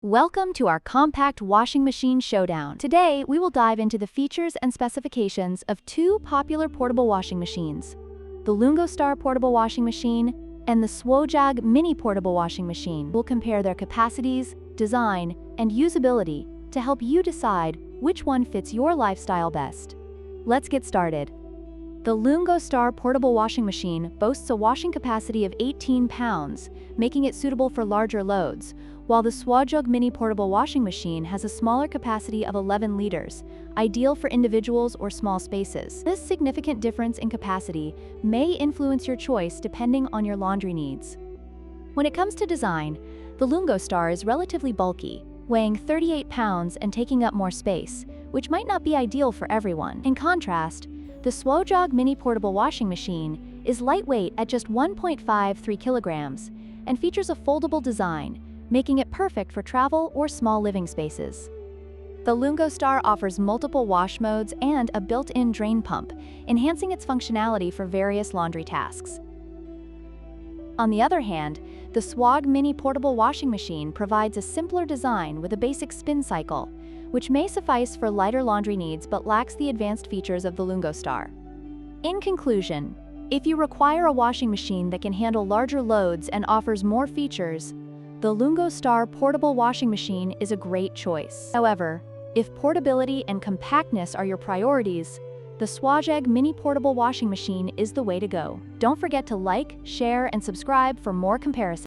Welcome to our compact washing machine showdown. Today, we will dive into the features and specifications of two popular portable washing machines, the Lungostar portable washing machine and the Showdown mini portable washing machine. We'll compare their capacities, design, and usability to help you decide which one fits your lifestyle best. Let's get started. The Lungostar portable washing machine boasts a washing capacity of 18 pounds, making it suitable for larger loads, while the Showdown mini portable washing machine has a smaller capacity of 11 liters, ideal for individuals or small spaces. This significant difference in capacity may influence your choice depending on your laundry needs. When it comes to design, the Lungostar is relatively bulky, weighing 38 pounds and taking up more space, which might not be ideal for everyone. In contrast, the Showdown mini portable washing machine is lightweight at just 1.53 kilograms and features a foldable design, making it perfect for travel or small living spaces. The Lungostar offers multiple wash modes and a built-in drain pump, enhancing its functionality for various laundry tasks. On the other hand, the Showdown mini portable washing machine provides a simpler design with a basic spin cycle, which may suffice for lighter laundry needs but lacks the advanced features of the Lungostar. In conclusion, if you require a washing machine that can handle larger loads and offers more features, the Lungostar portable washing machine is a great choice. However, if portability and compactness are your priorities, the Showdown mini portable washing machine is the way to go. Don't forget to like, share, and subscribe for more comparisons.